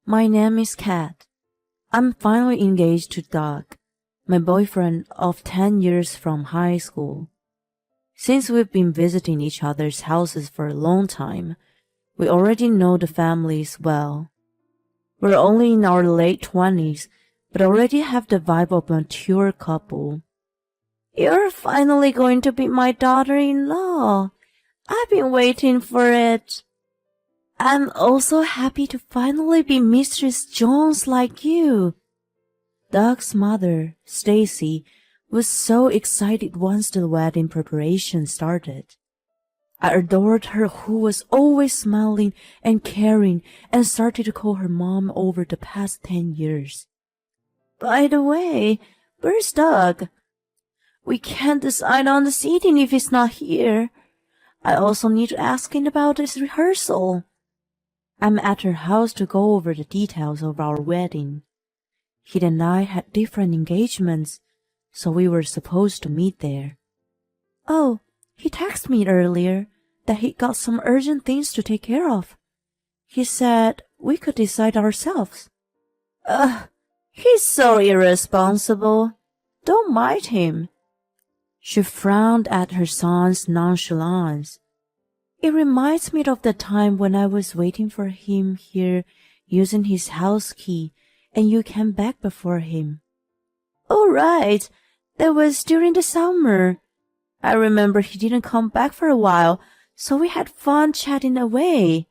My name is Kat. I'm finally engaged to Doug, my boyfriend of 10 years from high school. Since we've been visiting each other's houses for a long time, we already know the families well. We're only in our late 20s, but already have the vibe of a mature couple. You're finally going to be my daughter-in-law. I've been waiting for it. I'm also happy to finally be Mistress Jones like you. Doug's mother, Stacy, was so excited once the wedding preparation started. I adored her, who was always smiling and caring, and started to call her mom over the past 10 years. By the way, where's Doug? We can't decide on the seating if he's not here. I also need to ask him about his rehearsal. I'm at her house to go over the details of our wedding. He and I had different engagements, so we were supposed to meet there. Oh, he texted me earlier that he got some urgent things to take care of. He said we could decide ourselves. He's so irresponsible. Don't mind him. She frowned at her son's nonchalance. It reminds me of the time when I was waiting for him here using his house key and you came back before him. Oh, right. That was during the summer. I remember he didn't come back for a while, so we had fun chatting away.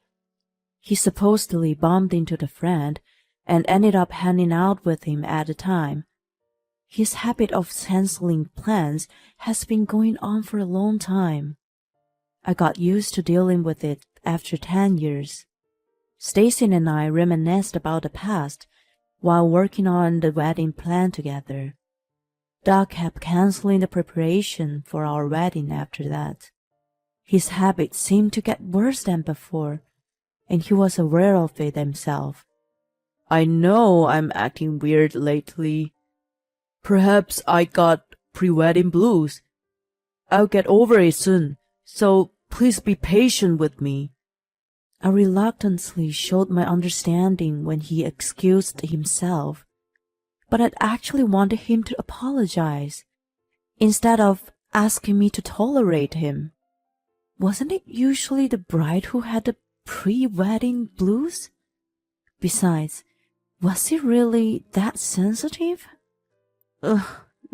He supposedly bumped into the friend and ended up hanging out with him at the time. His habit of canceling plans has been going on for a long time. I got used to dealing with it after 10 years. Stacy and I reminisced about the past while working on the wedding plan together. Doug kept canceling the preparation for our wedding after that. His habits seemed to get worse than before, and he was aware of it himself. I know I'm acting weird lately. Perhaps I got pre-wedding blues. I'll get over it soon, so please be patient with me. I reluctantly showed my understanding when he excused himself, but I'd actually wanted him to apologize, instead of asking me to tolerate him. Wasn't it usually the bride who had the pre-wedding blues? Besides, was he really that sensitive?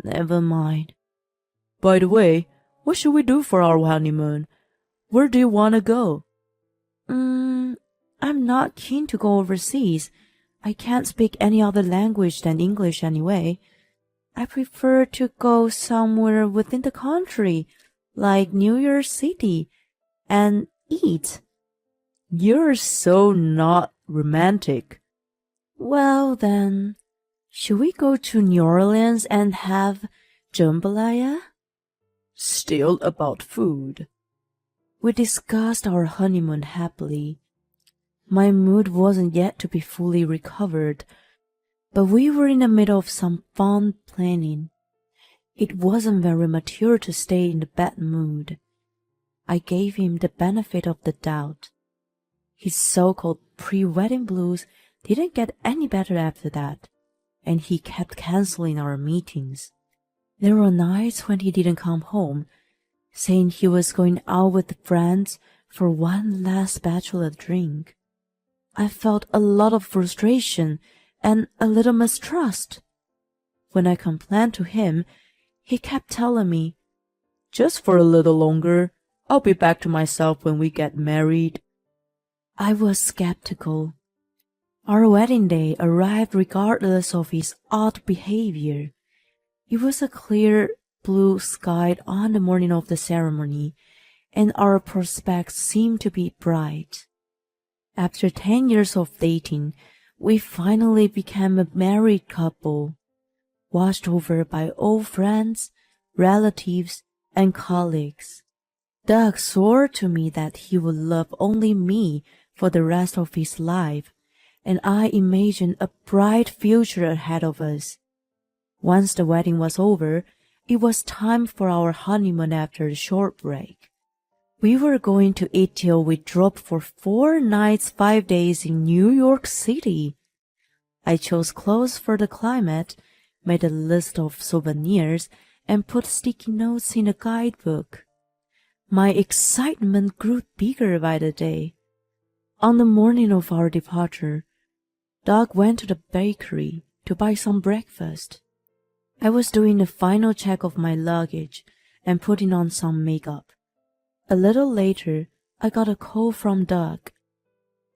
Never mind. By the way, what should we do for our honeymoon? Where do you want to go? I'm not keen to go overseas. I can't speak any other language than English anyway. I prefer to go somewhere within the country, like New York City, and eat. You're so not romantic. Well then, should we go to New Orleans and have jambalaya? Still about food. We discussed our honeymoon happily. My mood wasn't yet to be fully recovered, but we were in the middle of some fun planning. It wasn't very mature to stay in the bad mood. I gave him the benefit of the doubt. His so-called pre-wedding blues didn't get any better after that, and he kept canceling our meetings. There were nights when he didn't come home, saying he was going out with friends for one last bachelor drink. I felt a lot of frustration and a little mistrust. When I complained to him, he kept telling me, "Just for a little longer. I'll be back to myself when we get married." I was skeptical. Our wedding day arrived regardless of his odd behavior. It was a clear blue sky on the morning of the ceremony, and our prospects seemed to be bright. After 10 years of dating, we finally became a married couple, watched over by old friends, relatives, and colleagues. Doug swore to me that he would love only me for the rest of his life, and I imagined a bright future ahead of us. Once the wedding was over, it was time for our honeymoon after the short break. We were going to eat till we dropped for 4 nights, 5 days in New York City. I chose clothes for the climate, made a list of souvenirs, and put sticky notes in a guidebook. My excitement grew bigger by the day. On the morning of our departure, Doug went to the bakery to buy some breakfast. I was doing a final check of my luggage and putting on some makeup. A little later, I got a call from Doug.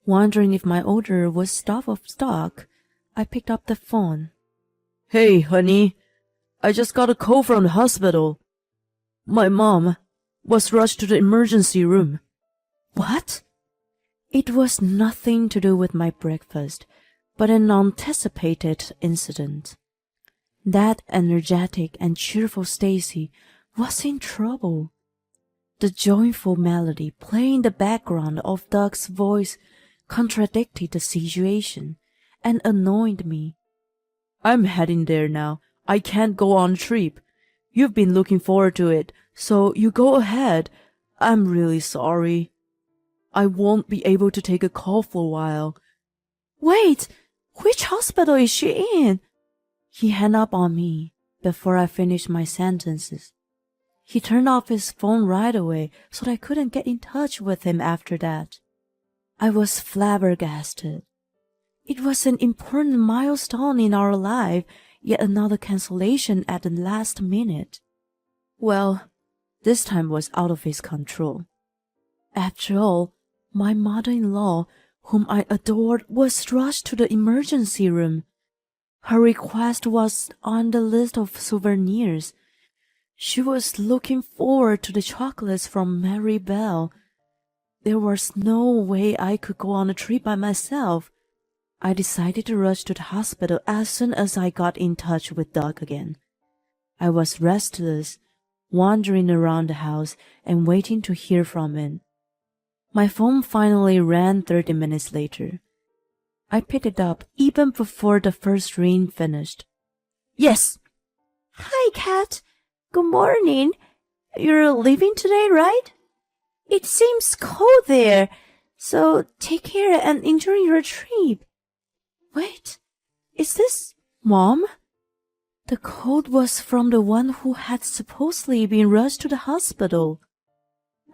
Wondering if my order was out of stock, I picked up the phone. Hey, honey, I just got a call from the hospital. My mom was rushed to the emergency room. What? It was nothing to do with my breakfast, but an unanticipated incident. That energetic and cheerful Stacy was in trouble. The joyful melody playing in the background of Doug's voice contradicted the situation and annoyed me. I'm heading there now. I can't go on a trip. You've been looking forward to it, so you go ahead. I'm really sorry. I won't be able to take a call for a while. Wait, which hospital is she in? He hung up on me before I finished my sentences. He turned off his phone right away, so I couldn't get in touch with him after that. I was flabbergasted. It was an important milestone in our life, yet another cancellation at the last minute. Well, this time was out of his control. After all, my mother-in-law, whom I adored, was rushed to the emergency room. Her request was on the list of souvenirs. She was looking forward to the chocolates from Mary Bell. There was no way I could go on a trip by myself. I decided to rush to the hospital as soon as I got in touch with Doug again. I was restless, wandering around the house and waiting to hear from him. My phone finally rang 30 minutes later. I picked it up even before the first ring finished. Yes. Hi, Kat. Good morning. You're leaving today, right? It seems cold there, so take care and enjoy your trip. Wait, is this Mom? The code was from the one who had supposedly been rushed to the hospital.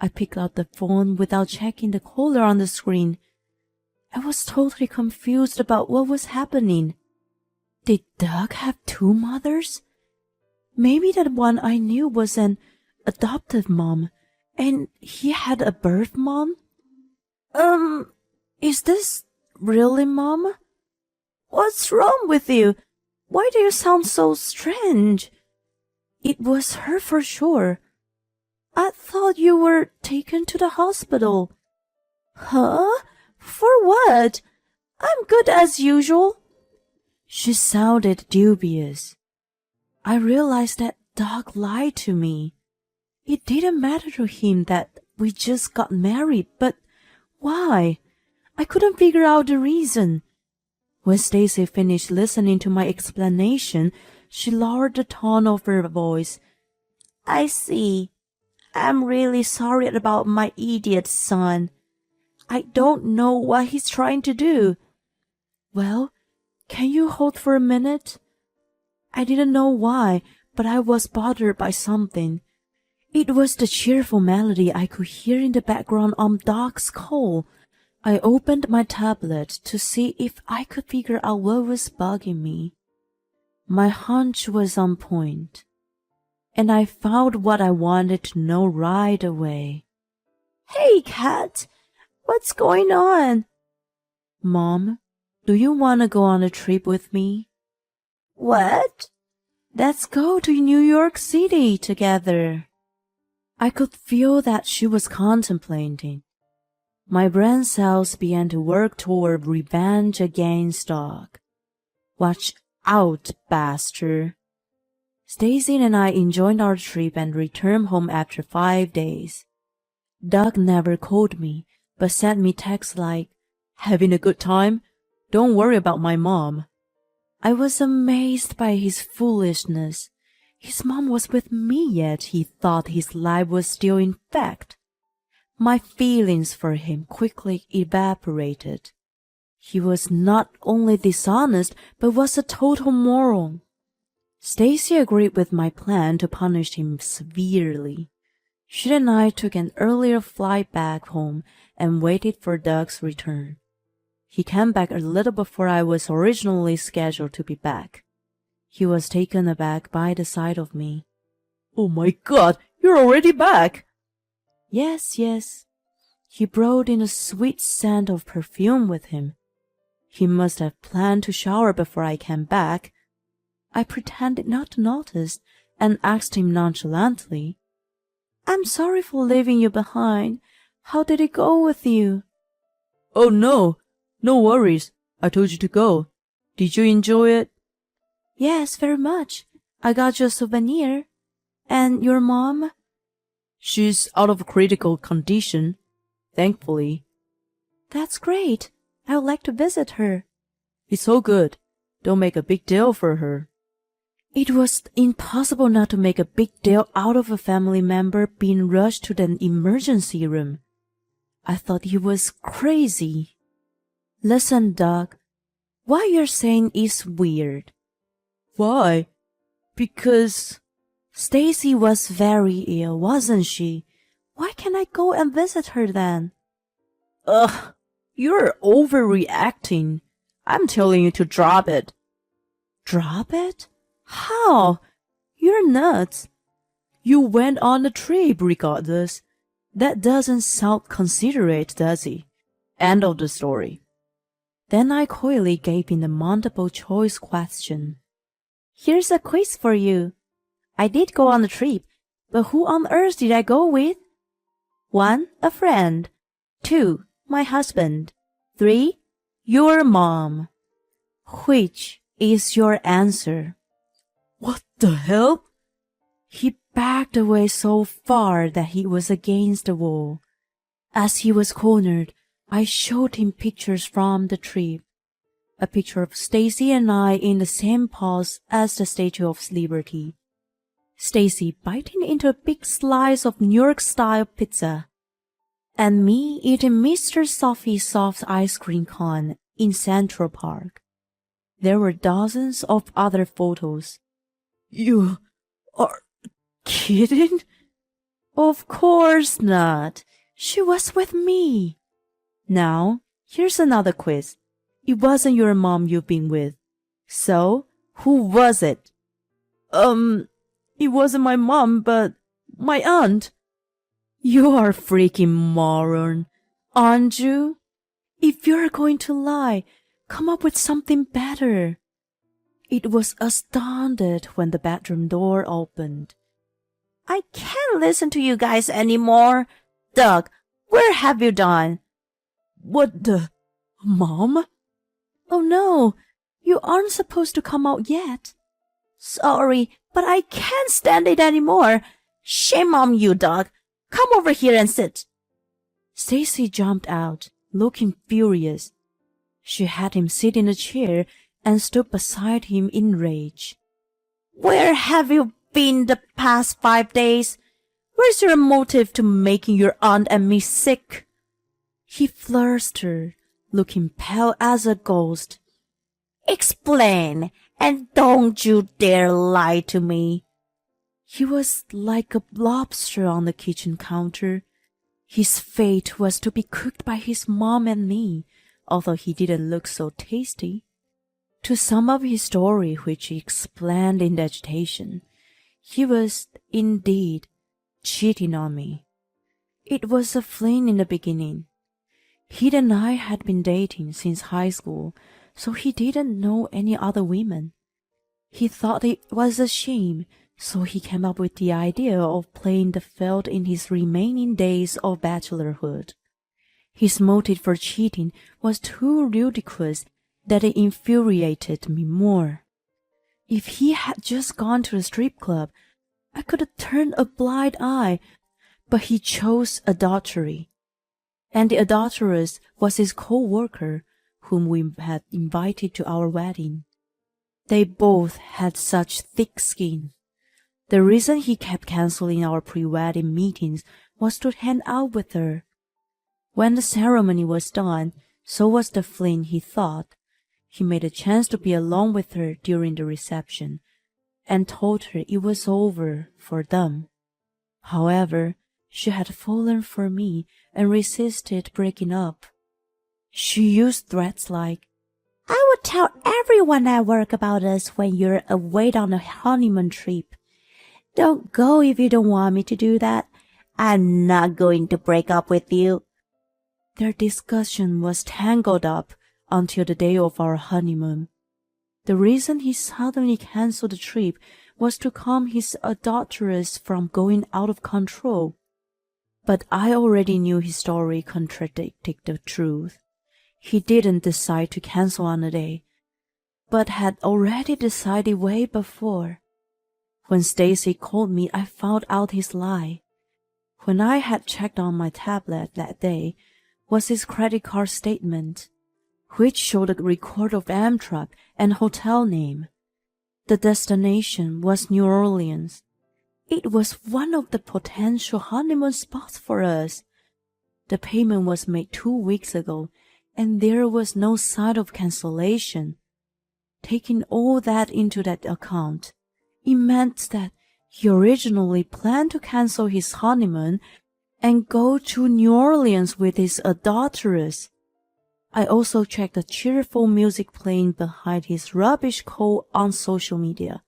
I picked up the phone without checking the caller on the screen. I was totally confused about what was happening. Did Doug have two mothers? Maybe the one I knew was an adoptive mom, and he had a birth mom? Is this really Mom? What's wrong with you? Why do you sound so strange? It was her for sure. I thought you were taken to the hospital. Huh? For what? I'm good as usual. She sounded dubious. I realized that Doug lied to me. It didn't matter to him that we just got married, but why? I couldn't figure out the reason. When Stacy finished listening to my explanation, she lowered the tone of her voice. I see. I'm really sorry about my idiot son. I don't know what he's trying to do. Well, can you hold for a minute? I didn't know why, but I was bothered by something. It was the cheerful melody I could hear in the background on Doc's call. I opened my tablet to see if I could figure out what was bugging me. My hunch was on point, and I found what I wanted to know right away. Hey, Kat, what's going on? Mom, do you want to go on a trip with me? What? Let's go to New York City together. I could feel that she was contemplating. My brain cells began to work toward revenge against Doug. Watch out, bastard. Stacy and I enjoyed our trip and returned home after 5 days. Doug never called me, but sent me texts like, "Having a good time? Don't worry about my mom." I was amazed by his foolishness. His mom was with me, yet he thought his life was still intact. My feelings for him quickly evaporated. He was not only dishonest, but was a total moron. Stacy agreed with my plan to punish him severely. She and I took an earlier flight back home and waited for Doug's return. He came back a little before I was originally scheduled to be back. He was taken aback by the sight of me. Oh my God, you're already back! Yes. He brought in a sweet scent of perfume with him. He must have planned to shower before I came back. I pretended not to notice and asked him nonchalantly, "I'm sorry for leaving you behind. How did it go with you?" Oh no worries. I told you to go. Did you enjoy it? Yes, very much. I got you a souvenir. And your mom? She's out of critical condition, thankfully. That's great. I would like to visit her. It's all good. Don't make a big deal for her. It was impossible not to make a big deal out of a family member being rushed to the emergency room. I thought he was crazy. Listen, Doug, what you're saying is weird. Why? Because Stacy was very ill, wasn't she? Why can't I go and visit her then? Ugh, you're overreacting. I'm telling you to drop it. Drop it? How? You're nuts. You went on the trip regardless. That doesn't sound considerate, does it? End of the story. Then I coyly gave him the multiple choice question. Here's a quiz for you. I did go on the trip, but who on earth did I go with? 1. A friend. 2. My husband. 3. Your mom. Which is your answer? What the hell? He backed away so far that he was against the wall. As he was cornered, I showed him pictures from the trip. A picture of Stacy and I in the same pose as the Statue of Liberty. Stacy biting into a big slice of New York-style pizza, and me eating Mr. Sophie's soft ice cream cone in Central Park. There were dozens of other photos. You are kidding? Of course not. She was with me. Now, here's another quiz. It wasn't your mom you've been with. So, who was it? It wasn't my mom, but my aunt. You are a freaking moron, aren't you? If you're going to lie, come up with something better. It was astounded when the bedroom door opened. I can't listen to you guys anymore. Doug, where have you gone? What the? Mom? Oh no, you aren't supposed to come out yet. Sorry, but I can't stand it anymore. Shame on you, Doug. Come over here and sit. Stacy jumped out, looking furious. She had him sit in a chair and stood beside him in rage. Where have you been the past 5 days? Where's your motive to making your aunt and me sick? He flustered, looking pale as a ghost. Explain, and don't you dare lie to me. He was like a lobster on the kitchen counter. His fate was to be cooked by his mom and me, although he didn't look so tasty. To sum up his story, which he explained in agitation, he was, indeed, cheating on me. It was a fling in the beginning. He and I had been dating since high school, so he didn't know any other women. He thought it was a shame, so he came up with the idea of playing the field in his remaining days of bachelorhood. His motive for cheating was too ludicrous that it infuriated me more. If he had just gone to a strip club, I could have turned a blind eye, but he chose adultery. And the adulteress was his co-worker, whom we had invited to our wedding. They both had such thick skin. The reason he kept canceling our pre-wedding meetings was to hang out with her. When the ceremony was done, So was the Flynn, he thought. He made a chance to be alone with her during the reception, and told her it was over for them. However, she had fallen for me and resisted breaking up. She used threats like, I would tell everyone at work about us when you're away on a honeymoon trip. Don't go if you don't want me to do that. I'm not going to break up with you. Their discussion was tangled up until the day of our honeymoon. The reason he suddenly canceled the trip was to calm his adulteress from going out of control. But I already knew his story contradicted the truth. He didn't decide to cancel on a day, but had already decided way before. When Stacy called me, I found out his lie. When I had checked on my tablet that day was his credit card statement, which showed a record of Amtrak and hotel name. The destination was New Orleans. It was one of the potential honeymoon spots for us. The payment was made 2 weeks ago, and there was no sign of cancellation. Taking all that into that account, it meant that he originally planned to cancel his honeymoon and go to New Orleans with his adulteress. I also checked the cheerful music playing behind his rubbish call on social media.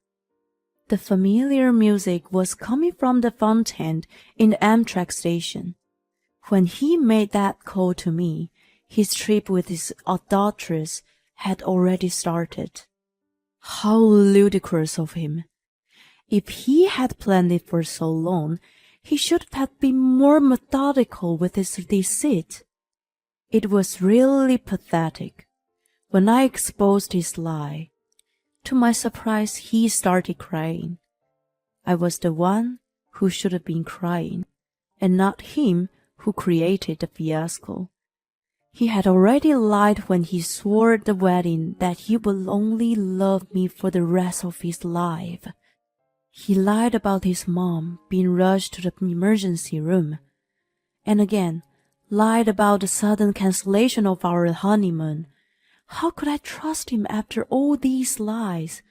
The familiar music was coming from the fountain in the Amtrak station. When he made that call to me, his trip with his adulteress had already started. How ludicrous of him. If he had planned it for so long, he should have been more methodical with his deceit. It was really pathetic. When I exposed his lie, to my surprise, he started crying. I was the one who should have been crying, and not him who created the fiasco. He had already lied when he swore at the wedding that he would only love me for the rest of his life. He lied about his mom being rushed to the emergency room, and again lied about the sudden cancellation of our honeymoon. How could I trust him after all these lies?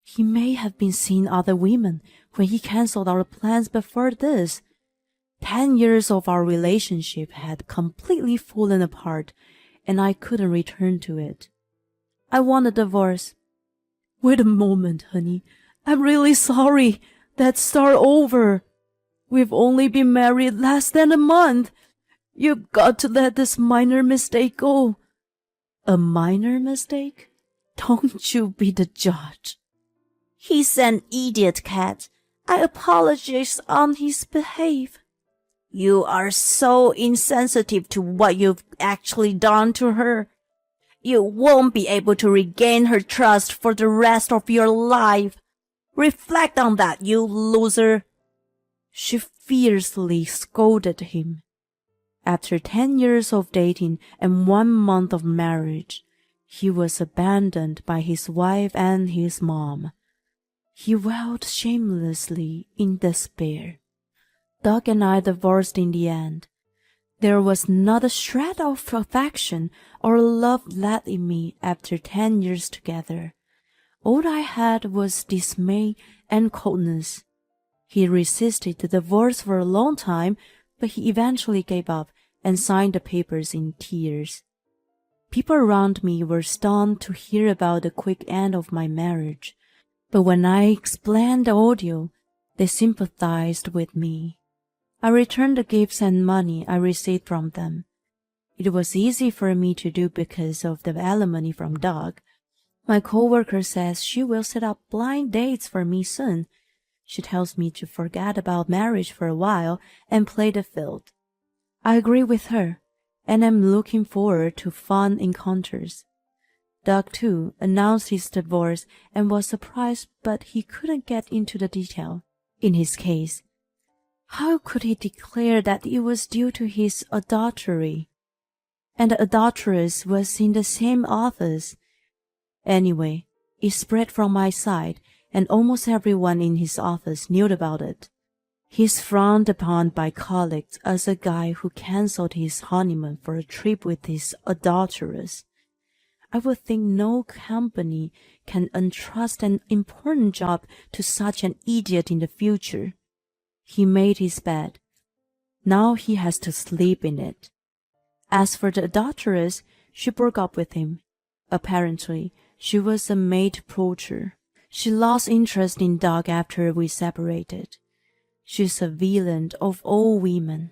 He may have been seeing other women when he canceled our plans before this. 10 years of our relationship had completely fallen apart, and I couldn't return to it. I want a divorce. Wait a moment, honey. I'm really sorry. Let's start over. We've only been married less than a month. You've got to let this minor mistake go. A minor mistake? Don't you be the judge. He's an idiot, Kat. I apologize on his behalf. You are so insensitive to what you've actually done to her. You won't be able to regain her trust for the rest of your life. Reflect on that, you loser. She fiercely scolded him. After 10 years of dating and 1 month of marriage, he was abandoned by his wife and his mom. He wailed shamelessly in despair. Doug and I divorced in the end. There was not a shred of affection or love left in me after 10 years together. All I had was dismay and coldness. He resisted the divorce for a long time, but he eventually gave up and signed the papers in tears. People around me were stunned to hear about the quick end of my marriage, but when I explained the ordeal, they sympathized with me. I returned the gifts and money I received from them. It was easy for me to do because of the alimony from Doug. My coworker says she will set up blind dates for me soon. She tells me to forget about marriage for a while and play the field. I agree with her, and am looking forward to fun encounters. Doug, too, announced his divorce and was surprised, but he couldn't get into the detail. In his case, how could he declare that it was due to his adultery? And the adulteress was in the same office. Anyway, it spread from my side, and almost everyone in his office knew about it. He's frowned upon by colleagues as a guy who cancelled his honeymoon for a trip with his adulteress. I would think no company can entrust an important job to such an idiot in the future. He made his bed. Now he has to sleep in it. As for the adulteress, she broke up with him. Apparently, she was a maid poacher. She lost interest in Doug after we separated. She's a villain of all women.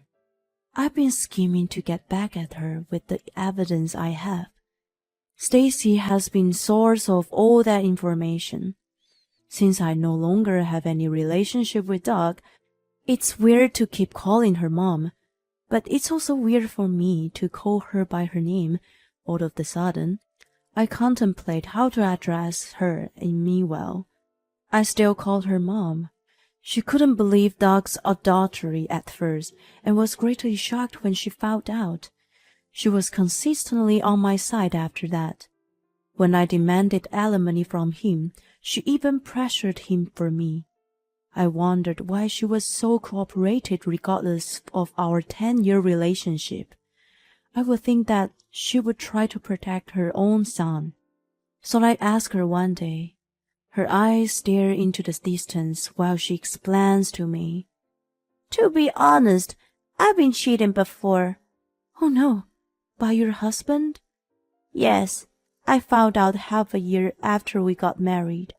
I've been scheming to get back at her with the evidence I have. Stacy has been source of all that information. Since I no longer have any relationship with Doug, it's weird to keep calling her mom, but it's also weird for me to call her by her name all of the sudden. I contemplate how to address her in meanwhile. I still call her mom. She couldn't believe Doug's adultery at first and was greatly shocked when she found out. She was consistently on my side after that. When I demanded alimony from him, she even pressured him for me. I wondered why she was so cooperative regardless of our 10-year relationship. I would think that she would try to protect her own son. So I asked her one day. Her eyes stare into the distance while she explains to me. To be honest, I've been cheating before. Oh no, by your husband? Yes, I found out half a year after we got married.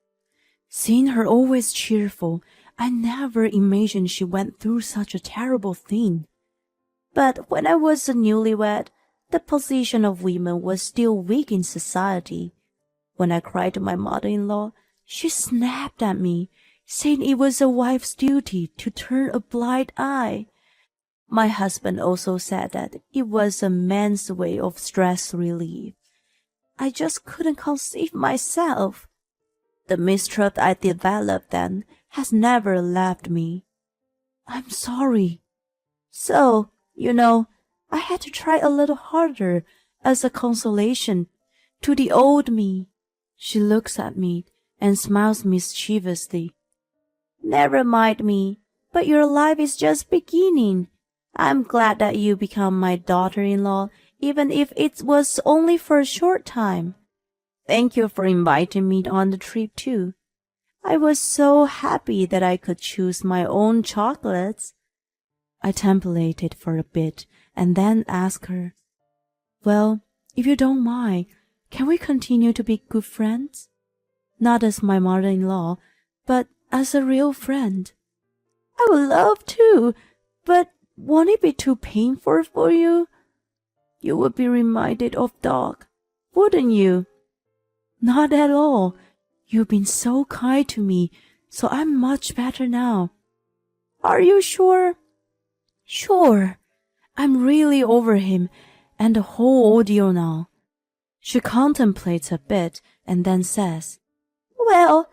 Seeing her always cheerful, I never imagined she went through such a terrible thing. But when I was a newlywed, the position of women was still weak in society. When I cried to my mother-in-law, she snapped at me, saying it was a wife's duty to turn a blind eye. My husband also said that it was a man's way of stress relief. I just couldn't conceive myself. The mistrust I developed then has never left me. I'm sorry. So, I had to try a little harder as a consolation to the old me. She looks at me and smiles mischievously. Never mind me, but your life is just beginning. I'm glad that you become my daughter-in-law, even if it was only for a short time. Thank you for inviting me on the trip too. I was so happy that I could choose my own chocolates. I templated for a bit and then asked her, well, if you don't mind, can we continue to be good friends? Not as my mother-in-law, but as a real friend. I would love to, but won't it be too painful for you? You would be reminded of Doug, wouldn't you? Not at all. You've been so kind to me, so I'm much better now. Are you sure? Sure. I'm really over him and the whole ordeal now. She contemplates a bit and then says, Well,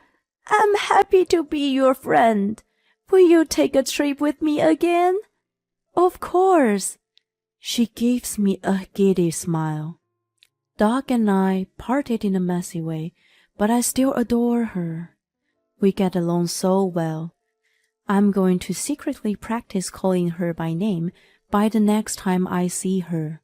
I'm happy to be your friend. Will you take a trip with me again? Of course. She gives me a giddy smile. Doug and I parted in a messy way, but I still adore her. We get along so well. I'm going to secretly practice calling her by name by the next time I see her.